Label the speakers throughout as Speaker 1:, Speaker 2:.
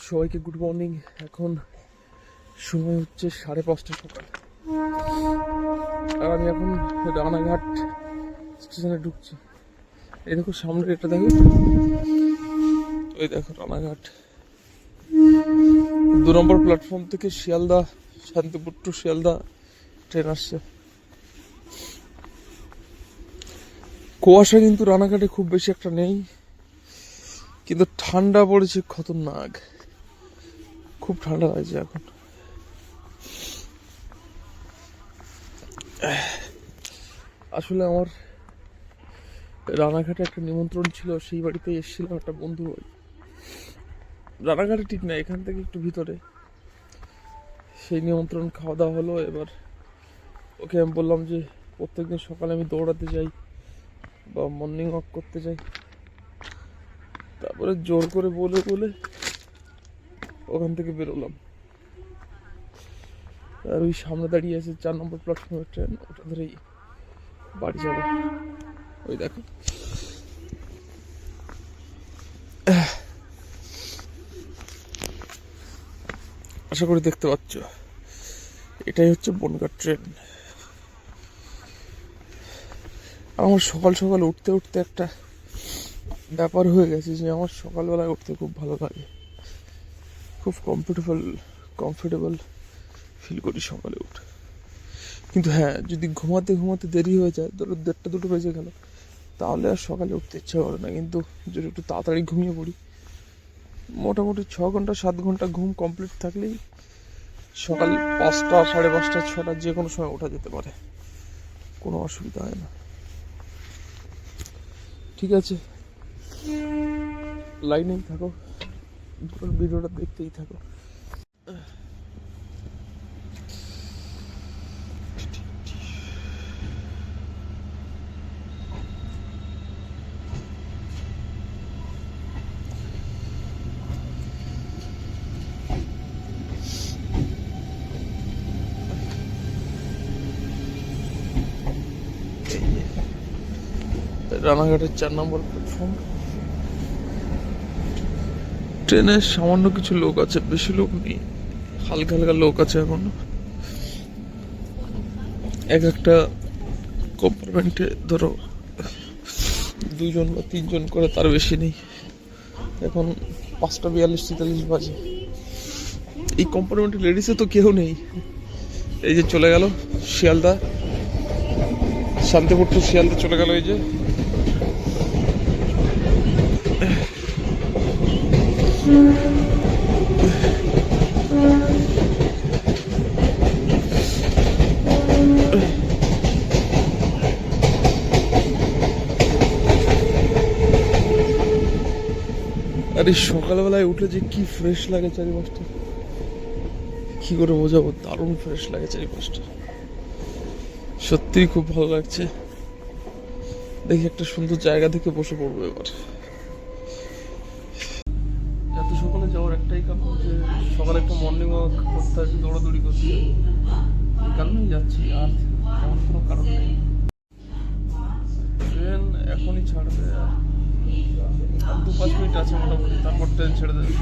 Speaker 1: সবাইকে good morning. এখন সময় হচ্ছে 5:30 সকাল, আর আমি এখন রানাঘাট স্টেশনে ঢুকছি। এই দেখো সামনে এটা দেখো, ওই দেখো রানাঘাট 2 নম্বর প্ল্যাটফর্ম থেকে শিয়ালদা, শান্তিপুর টু শিয়ালদা ট্রেন আসছে। কুয়াশা কিন্তু রানাঘাটে খুব বেশি একটা নেই, কিন্তু ঠান্ডা পড়েছে খতরনাক, খুব ঠান্ডা লাগছে এখন। আসলে আমার রানাঘাটে একটা নিমন্ত্রণ ছিল, সেই বাড়িতে এসেছিলাম, একটা বন্ধুর বাড়ি। রানাঘাটে ঠিক না, এখান থেকে একটু ভিতরে। সেই নিমন্ত্রণ খাওয়া দাওয়া হলো। এবার ওকে আমি বললাম যে প্রত্যেকদিন সকালে আমি দৌড়াতে যাই বা মর্নিং ওয়াক করতে যাই। তারপরে জোর করে বলে ওখান থেকে বেরোলাম। আর ওই সামনে দাঁড়িয়ে আছে 4 নম্বর প্ল্যাটফর্মের ট্রেন, ওটা ধরেই বাড়ি যাবো। ওই দেখো, আশা করি দেখতে পাচ্ছ, এটাই হচ্ছে বনগাঁ ট্রেন। আমার সকাল সকাল উঠতে উঠতে একটা ব্যাপার হয়ে গেছে যে আমার সকালবেলায় উঠতে খুব ভালো লাগে, খুব কমফোর্টেবল ফিল করি সকালে উঠে। কিন্তু হ্যাঁ, যদি ঘুমাতে ঘুমাতে দেরি হয়ে যায়, ধরো 1:30-2 বেজে গেল, তাহলে আর সকালে উঠতে ইচ্ছা করে না। কিন্তু যদি একটু তাড়াতাড়ি ঘুমিয়ে পড়ি, মোটামুটি 6 ঘন্টা 7 ঘন্টা ঘুম কমপ্লিট থাকলেই সকাল 5টা 5:30 6টা যে কোনো সময় ওঠা যেতে পারে, কোনো অসুবিধা হয় না। ঠিক আছে, লাইনেই থাকো, ভিডিওটা দেখতেই থাকো। রানাঘাটের 4 নম্বর প্ল্যাটফর্ম। ট্রেনে সামান্য কিছু লোক আছে, বেশি লোক নেই, হালকা হালকা লোক আছে এখন। এক একটা কম্পার্টমেন্টে ধরো 2 জন বা 3 জন করে, তার বেশি নেই। এখন 5:42-43 বাজে। এই কম্পার্টমেন্টে লেডিসে তো কেউ নেই। এই যে চলে গেল শিয়ালদা, শান্তিপুর টু শিয়ালদা চলে গেল। এই যে আর এই সকালবেলায় উঠে যে কি ফ্রেশ লাগে চারিপাশটা, কি করে বোঝাবো, দারুণ ফ্রেশ লাগে চারিপাশটা, সত্যিই খুব ভালো লাগছে। দেখি একটা সুন্দর জায়গা থেকে বসে পড়বো এবার। এত সকালে যাওয়ার একটাই কারণ যে সকালে একটা মর্নিং ওয়াক করতে আসি, দৌড়াদৌড়ি করতে, এই কারণেই যাচ্ছি, আর তেমন কোনো কারণ নেই। ট্রেন এখনই ছাড়বে, আর 2-5 মিনিট আছে মোটামুটি, তারপর ট্রেন ছেড়ে দেবে।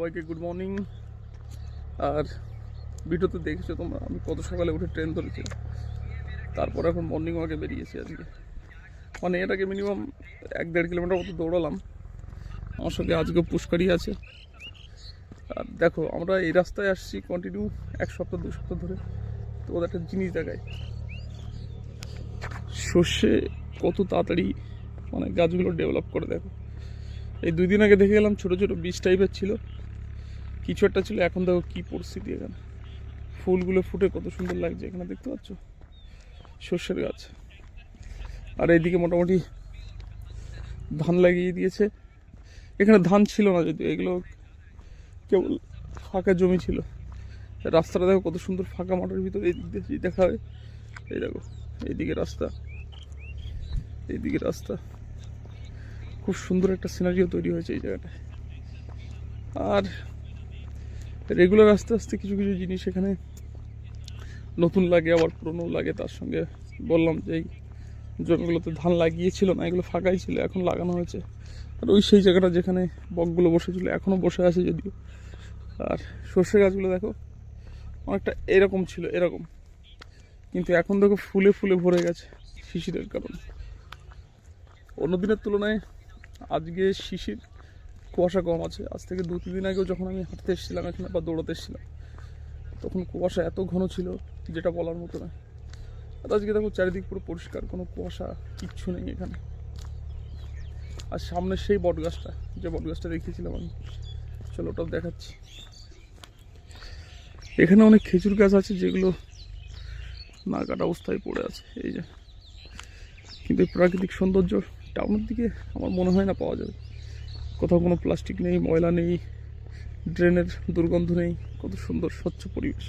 Speaker 1: সবাইকে গুড মর্নিং। আর ভিডিওতে দেখেছো তোমরা আমি কত সকালে উঠে ট্রেন ধরেছিলাম, তারপর এখন মর্নিং ওয়াকে বেরিয়েছি আজকে। মানে এটাকে মিনিমাম 1-1.5 কিলোমিটার মতো দৌড়ালাম। আমার সঙ্গে আজকে পুষ্কারি আছে। আর দেখো আমরা এই রাস্তায় আসছি কন্টিনিউ 1 সপ্তাহ 2 সপ্তাহ ধরে। তো ওদের একটা জিনিস দেখায়, সর্ষে কত তাড়াতাড়ি মানে গাছগুলো ডেভেলপ করে। দেখো এই 2 দিন আগে দেখে গেলাম ছোটো ছোটো বীজ টাইপের ছিল, কিছু একটা ছিল, এখন দেখো কী পরিস্থিতি। এখানে ফুলগুলো ফুটে কত সুন্দর লাগছে, এখানে দেখতে পাচ্ছ সর্ষের গাছ। আর এইদিকে মোটামুটি ধান লাগিয়ে দিয়েছে। এখানে ধান ছিল না যদিও, এগুলো কেবল ফাঁকা জমি ছিল। রাস্তাটা দেখো কত সুন্দর, ফাঁকা মাঠের ভিতরে এই দিক দিয়ে দেখা হয়। এই দেখো এইদিকে রাস্তা, এইদিকে রাস্তা, খুব সুন্দর একটা সিনারিও তৈরি হয়েছে এই জায়গাটায়। আর রেগুলার আস্তে আস্তে কিছু কিছু জিনিস এখানে নতুন লাগে, আবার পুরনো লাগে। তার সঙ্গে বললাম যে এই জমিগুলোতে ধান লাগিয়েছিল না, এগুলো ফাঁকাই ছিল, এখন লাগানো হয়েছে। আর ওই সেই জায়গাটা যেখানে বকগুলো বসেছিল এখনও বসে আছে যদিও। আর সর্ষে গাছগুলো দেখো অনেকটা এরকম ছিল, এরকম, কিন্তু এখন দেখো ফুলে ফুলে ভরে গেছে শিশিরের কারণে। অন্য দিনের তুলনায় আজকে শিশির কুয়াশা কম আছে। আজ থেকে 2-3 দিন আগেও যখন আমি হাঁটতে এসেছিলাম এখানে বা দৌড়াতে এসেছিলাম, তখন কুয়াশা এত ঘন ছিল যেটা বলার মতো না। আর আজকে দেখো চারিদিক পুরো পরিষ্কার, কোনো কুয়াশা কিচ্ছু নেই এখানে। আর সামনে সেই বট গাছটা, যে বট গাছটা দেখিয়েছিলাম আমি, চলো ওটাও দেখাচ্ছি। এখানে অনেক খেজুর গাছ আছে যেগুলো না কাটা অবস্থায় পড়ে আছে, এই যে। কিন্তু প্রাকৃতিক সৌন্দর্য টাউনের দিকে আমার মনে হয় না পাওয়া যাবে। কোথাও কোনো প্লাস্টিক নেই, ময়লা নেই, ড্রেনের দুর্গন্ধ নেই, কত সুন্দর স্বচ্ছ পরিবেশ।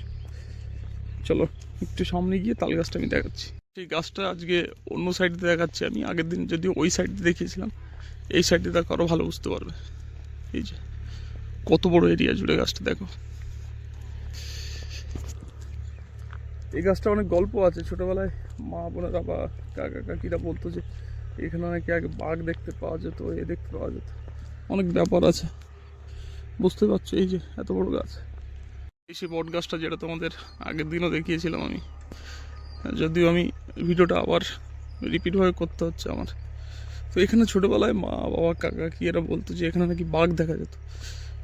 Speaker 1: চলো একটু সামনে গিয়ে তাল গাছটা আমি দেখাচ্ছি। সেই গাছটা আজকে অন্য সাইড দিয়ে দেখাচ্ছি আমি, আগের দিন যদিও ওই সাইড দিয়ে দেখিয়েছিলাম। এই সাইড দিয়ে দেখো আরও ভালো বুঝতে পারবে। এই যে কত বড় এরিয়া জুড়ে গাছটা দেখো। এই গাছটা অনেক গল্প আছে। ছোটোবেলায় মা বোনেরা বা কাকা কাকিরা বলতো যে এখানে নাকি আগে বাঘ দেখতে পাওয়া যেত, এ দেখতে পাওয়া যেত, অনেক ব্যাপার আছে, বুঝতে পারছো। এই যে এত বড় গাছ, এই সেই বট গাছটা যেটা তোমাদের আগের দিনও দেখিয়েছিলাম আমি, যদিও আমি ভিডিওটা আবার রিপিটভাবে করতে হচ্ছে আমার। তো এখানে ছোটোবেলায় মা বাবা কাকা কাকি এরা বলতো যে এখানে নাকি বাঘ দেখা যেত।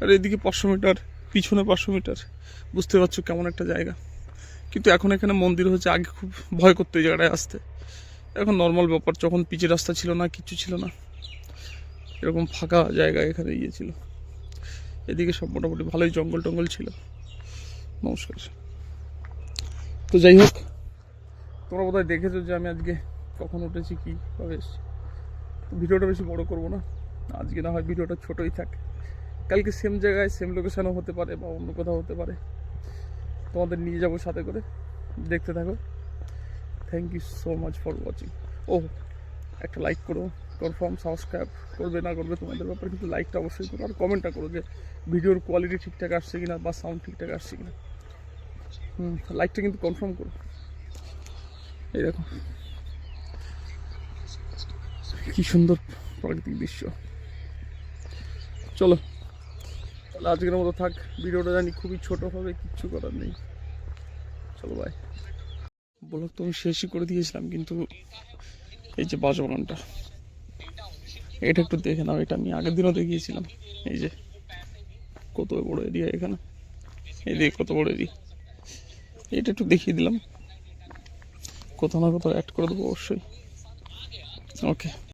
Speaker 1: আর এদিকে 500 মিটার, পিছনে 500 মিটার, বুঝতে পারছো কেমন একটা জায়গা। কিন্তু এখন এখানে মন্দির হয়েছে, আগে খুব ভয় করতো এই জায়গাটায় আসতে, এখন নর্মাল ব্যাপার। যখন পিচের রাস্তা ছিল না, কিচ্ছু ছিল না, এরকম ফাঁকা জায়গা এখানে ছিল। এদিকে সব মোটামুটি ভালোই জঙ্গল টঙ্গল ছিল। নমস্কার। তো যাই হোক, তোমরা বোধহয় দেখেছো যে আমি আজকে কখন উঠেছি, কীভাবে এসেছি। ভিডিওটা বেশি বড় করব না আজকে, না হয় ভিডিওটা ছোটোই থাক। কালকে সেম জায়গায় সেম লোকেশানও হতে পারে বা অন্য কোথাও হতে পারে, তোমাদের নিয়ে যাবো সাথে করে, দেখতে থাকো। Thank you so much for watching. ও একটা লাইক করো, কনফার্ম সাবস্ক্রাইব করবে না করবে তোমাদের ব্যাপার, কিন্তু লাইকটা অবশ্যই করো। আর কমেন্টটা করো যে ভিডিওর কোয়ালিটি ঠিকঠাক আসছে কিনা বা সাউন্ড ঠিকঠাক আসছে কিনা। লাইকটা কিন্তু কনফার্ম করো। এই দেখো কি সুন্দর প্রাকৃতিক দৃশ্য। চলো তাহলে আজকের মতো থাক, ভিডিওটা জানি খুবই ছোট হবে, কিচ্ছু করার নেই। চলো বাই। ব্লগ তো আমি শেষই করে দিয়েছিলাম, কিন্তু এই যে বাঁশবাগানটা, এটা একটু দেখে নাও। এটা আমি আগের দিনও দেখিয়েছিলাম। এই যে কত বড় এরিয়া এখানে, এই দিকে কত বড় এরিয়া, এটা একটু দেখিয়ে দিলাম। কোথাও না কোথাও অ্যাড করে দেবো অবশ্যই। ওকে।